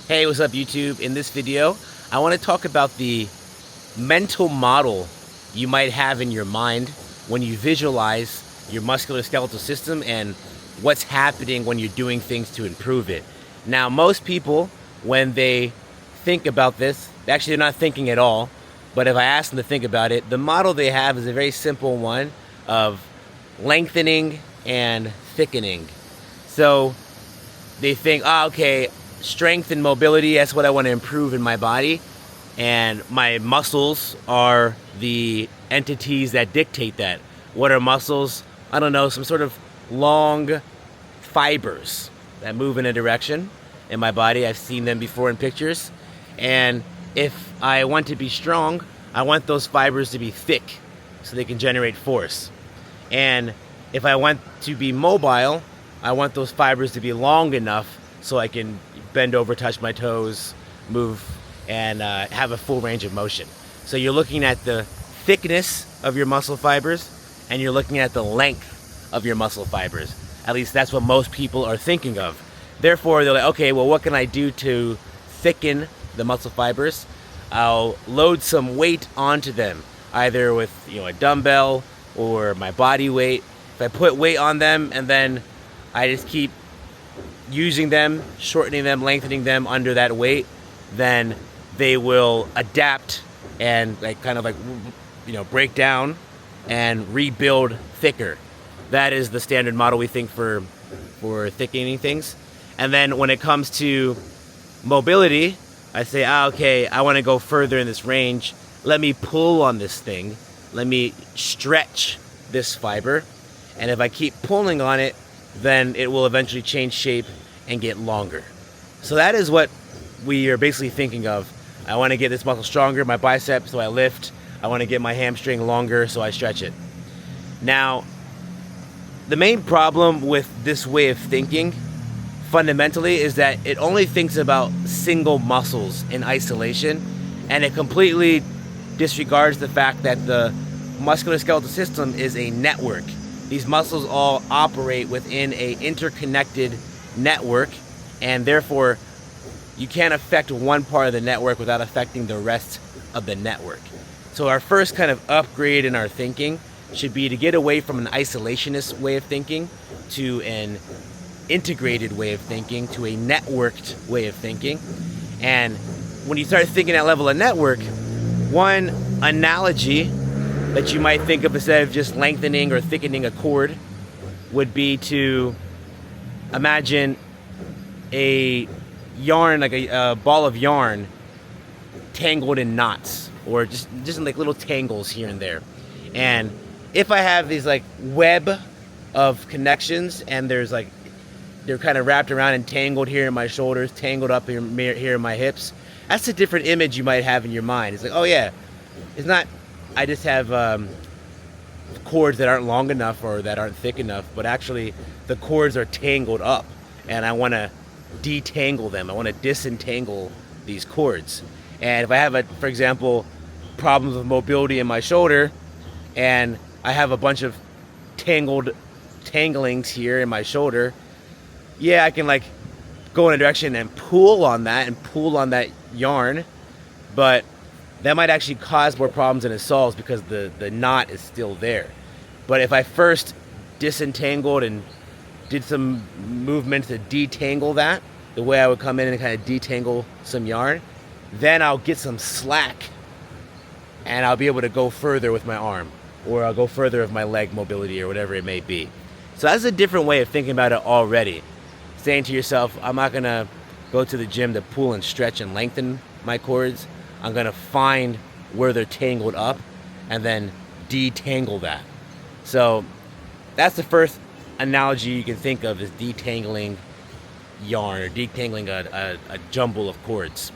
Hey, what's up YouTube? In this video, I want to talk about the mental model you might have in your mind when you visualize your musculoskeletal system and what's happening when you're doing things to improve it. Now, most people, when they think about this, actually they're not thinking at all, but if I ask them to think about it, the model they have is a very simple one of lengthening and thickening. So they think, okay, strength and mobility, that's what I want to improve in my body, and my muscles are the entities that dictate that. What are muscles? I don't know, some sort of long fibers that move in a direction in my body. I've seen them before in pictures, and if I want to be strong, I want those fibers to be thick so they can generate force. And if I want to be mobile, I want those fibers to be long enough so I can bend over, touch my toes, move, and have a full range of motion. So you're looking at the thickness of your muscle fibers, and you're looking at the length of your muscle fibers. At least that's what most people are thinking of. Therefore, they're like, okay, well, what can I do to thicken the muscle fibers? I'll load some weight onto them, either with a dumbbell or my body weight. If I put weight on them and then I just keep using them, shortening them, lengthening them under that weight, then they will adapt and break down and rebuild thicker. That is the standard model we think for thickening things. And then when it comes to mobility, I say, okay, I want to go further in this range. Let me pull on this thing. Let me stretch this fiber. And if I keep pulling on it, then it will eventually change shape and get longer. So that is what we are basically thinking of. I want to get this muscle stronger, my bicep, so I lift. I want to get my hamstring longer, so I stretch it. Now, the main problem with this way of thinking, fundamentally, is that it only thinks about single muscles in isolation, and it completely disregards the fact that the musculoskeletal system is a network. These muscles all operate within an interconnected network, and therefore you can't affect one part of the network without affecting the rest of the network. So our first kind of upgrade in our thinking should be to get away from an isolationist way of thinking to an integrated way of thinking, to a networked way of thinking. And when you start thinking at level of network, one analogy that you might think of instead of just lengthening or thickening a cord would be to imagine a yarn, like a ball of yarn tangled in knots, or just in like little tangles here and there. And if I have these like web of connections, and they're kind of wrapped around and tangled here in my shoulders, tangled up here in my hips, that's a different image you might have in your mind. It's like, oh yeah, it's not I just have cords that aren't long enough or that aren't thick enough, but actually the cords are tangled up, and I want to detangle them. I want to disentangle these cords. And if I have, for example, problems with mobility in my shoulder, and I have a bunch of tanglings here in my shoulder, yeah, I can go in a direction and pull on that yarn, but that might actually cause more problems than it solves because the knot is still there. But if I first disentangled and did some movements to detangle that, the way I would come in and kind of detangle some yarn, then I'll get some slack and I'll be able to go further with my arm, or I'll go further with my leg mobility, or whatever it may be. So that's a different way of thinking about it already. Saying to yourself, I'm not gonna go to the gym to pull and stretch and lengthen my cords. I'm gonna find where they're tangled up and then detangle that. So that's the first analogy you can think of, is detangling yarn, or detangling a jumble of cords.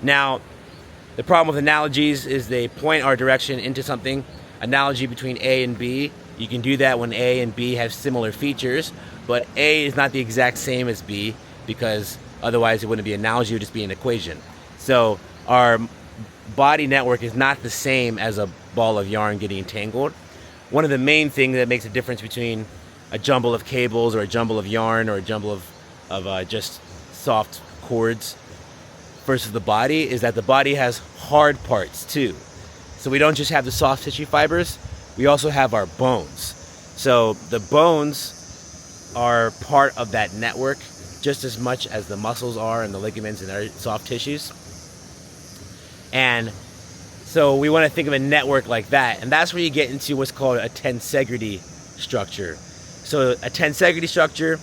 Now, the problem with analogies is they point our direction into something. Analogy between A and B, you can do that when A and B have similar features, but A is not the exact same as B, because otherwise it wouldn't be an analogy, it would just be an equation. So our body network is not the same as a ball of yarn getting entangled. One of the main things that makes a difference between a jumble of cables, or a jumble of yarn, or a jumble of just soft cords versus the body is that the body has hard parts too. So we don't just have the soft tissue fibers, we also have our bones. So the bones are part of that network just as much as the muscles are and the ligaments and our soft tissues. And so we want to think of a network like that, and that's where you get into what's called a tensegrity structure. So a tensegrity structure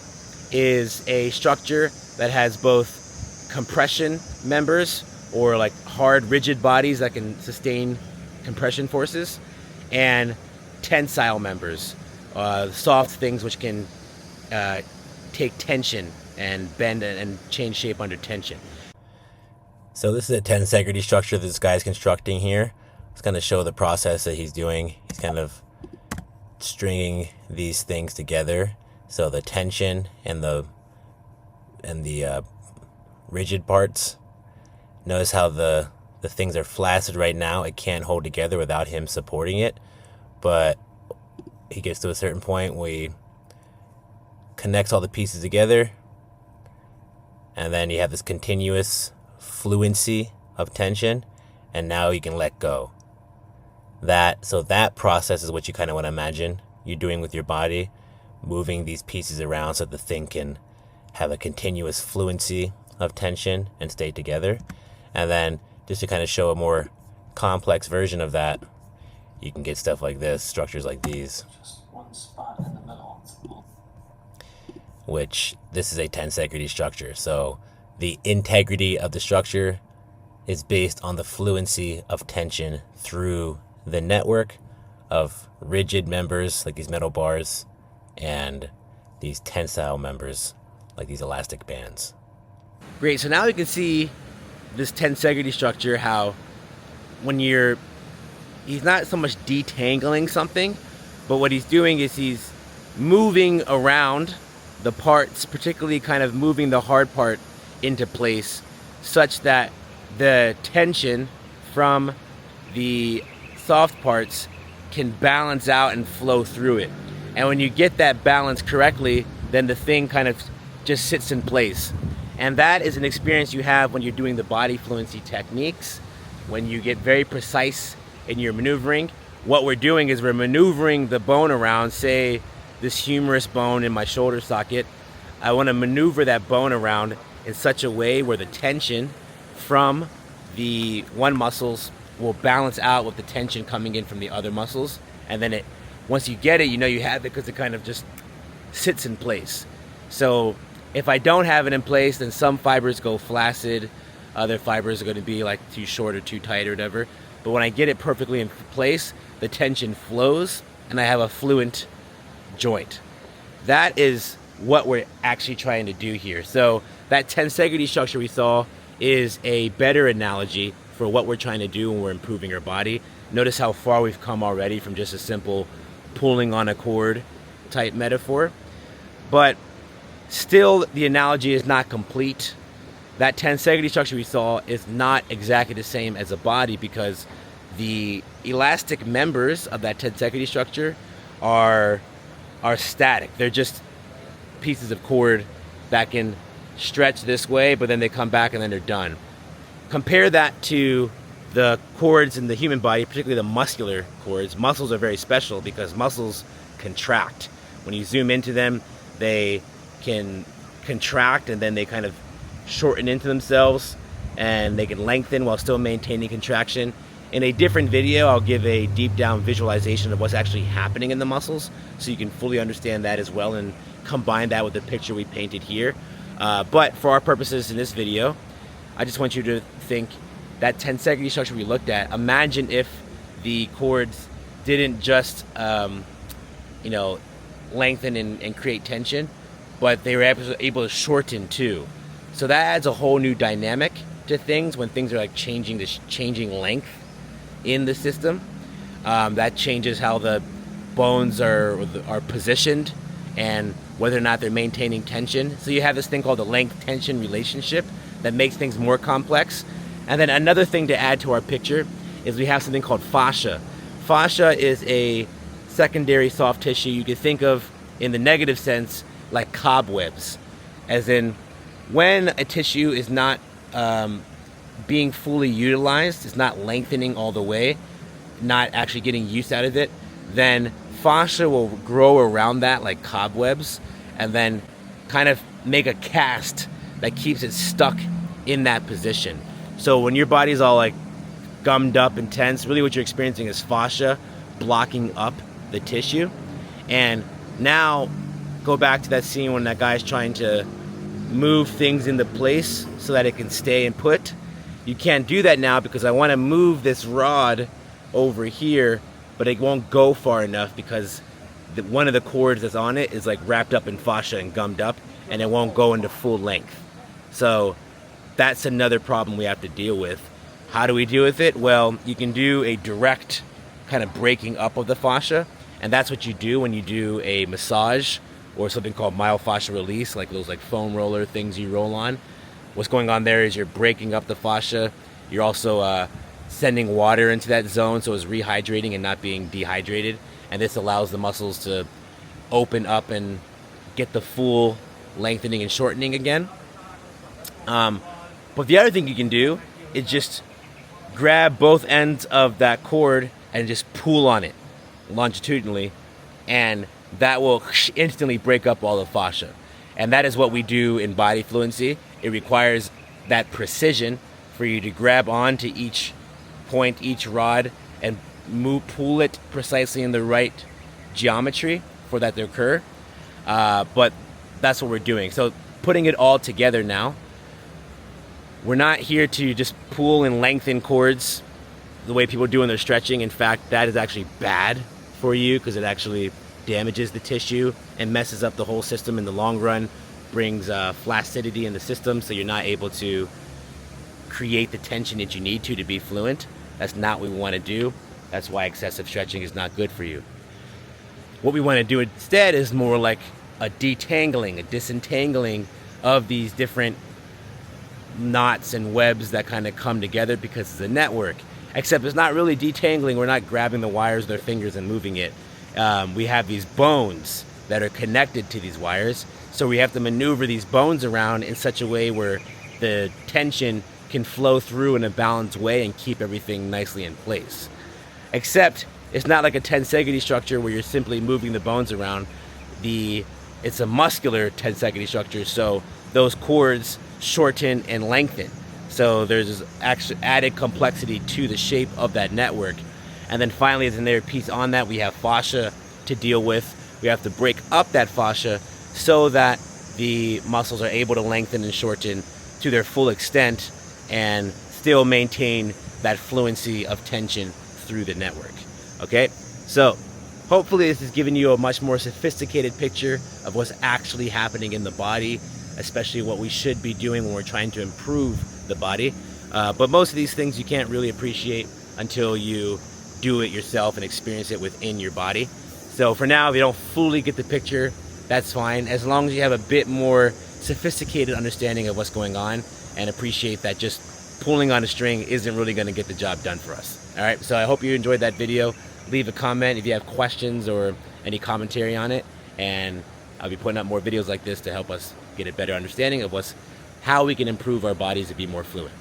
is a structure that has both compression members, or like hard, rigid bodies that can sustain compression forces, and tensile members, soft things which can take tension and bend and change shape under tension. So this is a tensegrity structure that this guy's constructing here. It's going to show the process that he's doing. He's kind of stringing these things together. So the tension and the rigid parts. Notice how the things are flaccid right now. It can't hold together without him supporting it. But he gets to a certain point where he connects all the pieces together. And then you have this continuous fluency of tension, and now you can let go. So that process is what you kind of want to imagine you're doing with your body, moving these pieces around so that the thing can have a continuous fluency of tension and stay together. And then just to kind of show a more complex version of that, you can get stuff like this, structures like these. Just one spot in the middle. Which this is a tensegrity structure. So the integrity of the structure is based on the fluency of tension through the network of rigid members like these metal bars and these tensile members like these elastic bands. Great, so now we can see this tensegrity structure, how when he's not so much detangling something, but what he's doing is he's moving around the parts, particularly kind of moving the hard part into place such that the tension from the soft parts can balance out and flow through it. And when you get that balance correctly, then the thing kind of just sits in place. And that is an experience you have when you're doing the body fluency techniques. When you get very precise in your maneuvering, what we're doing is we're maneuvering the bone around, say this humerus bone in my shoulder socket. I want to maneuver that bone around in such a way where the tension from the one muscles will balance out with the tension coming in from the other muscles. And then once you get it, you know you have it because it kind of just sits in place. So if I don't have it in place, then some fibers go flaccid, other fibers are going to be like too short or too tight or whatever. But when I get it perfectly in place, the tension flows and I have a fluent joint. That is what we're actually trying to do here. So that tensegrity structure we saw is a better analogy for what we're trying to do when we're improving our body. Notice how far we've come already from just a simple pulling on a cord type metaphor. But still, the analogy is not complete. That tensegrity structure we saw is not exactly the same as a body, because the elastic members of that tensegrity structure are static. They're just pieces of cord that can stretch this way, but then they come back and then they're done. Compare that to the cords in the human body, particularly the muscular cords. Muscles are very special because muscles contract. When you zoom into them, they can contract and then they kind of shorten into themselves, and they can lengthen while still maintaining contraction. In a different video, I'll give a deep down visualization of what's actually happening in the muscles so you can fully understand that as well and combine that with the picture we painted here. But for our purposes in this video, I just want you to think that tensegrity structure we looked at. Imagine if the cords didn't just lengthen and create tension, but they were able to shorten too. So that adds a whole new dynamic to things when things are like changing length in the system. That changes how the bones are positioned and whether or not they're maintaining tension. So you have this thing called the length-tension relationship that makes things more complex. And then another thing to add to our picture is we have something called fascia. Fascia is a secondary soft tissue you could think of in the negative sense like cobwebs, as in when a tissue is not being fully utilized, it's not lengthening all the way, not actually getting use out of it, then fascia will grow around that like cobwebs and then kind of make a cast that keeps it stuck in that position. So when your body's all like gummed up and tense, really what you're experiencing is fascia blocking up the tissue. And now go back to that scene when that guy's trying to move things into place so that it can stay and put. You can't do that now because I want to move this rod over here, but it won't go far enough because one of the cords that's on it is like wrapped up in fascia and gummed up, and it won't go into full length. So that's another problem we have to deal with. How do we deal with it? Well, you can do a direct kind of breaking up of the fascia, and that's what you do when you do a massage or something called myofascial release, like those like foam roller things you roll on. What's going on there is you're breaking up the fascia. You're also sending water into that zone, so it's rehydrating and not being dehydrated. And this allows the muscles to open up and get the full lengthening and shortening again. But the other thing you can do is just grab both ends of that cord and just pull on it longitudinally, and that will instantly break up all the fascia. And that is what we do in body fluency. It requires that precision for you to grab onto each point, each rod, and pull it precisely in the right geometry for that to occur. But that's what we're doing. So putting it all together now, we're not here to just pull and lengthen cords the way people do when they're stretching. In fact, that is actually bad for you because it actually damages the tissue and messes up the whole system in the long run, brings flaccidity in the system, so you're not able to create the tension that you need to be fluent. That's not what we want to do. That's why excessive stretching is not good for you. What we want to do instead is more like a detangling, a disentangling of these different knots and webs that kind of come together because it's a network. Except it's not really detangling. We're not grabbing the wires with our fingers and moving it. We have these bones that are connected to these wires, so we have to maneuver these bones around in such a way where the tension can flow through in a balanced way and keep everything nicely in place. Except it's not like a tensegrity structure where you're simply moving the bones around. It's a muscular tensegrity structure, so those cords shorten and lengthen. So there's actually added complexity to the shape of that network. And then finally, as another piece on that, we have fascia to deal with. We have to break up that fascia so that the muscles are able to lengthen and shorten to their full extent and still maintain that fluency of tension through the network. Okay? So hopefully this has given you a much more sophisticated picture of what's actually happening in the body, especially what we should be doing when we're trying to improve the body. But most of these things you can't really appreciate until you do it yourself and experience it within your body. So for now, if you don't fully get the picture, that's fine, as long as you have a bit more sophisticated understanding of what's going on and appreciate that just pulling on a string isn't really going to get the job done for us. All right, so I hope you enjoyed that video. Leave a comment if you have questions or any commentary on it, and I'll be putting up more videos like this to help us get a better understanding of how we can improve our bodies to be more fluent.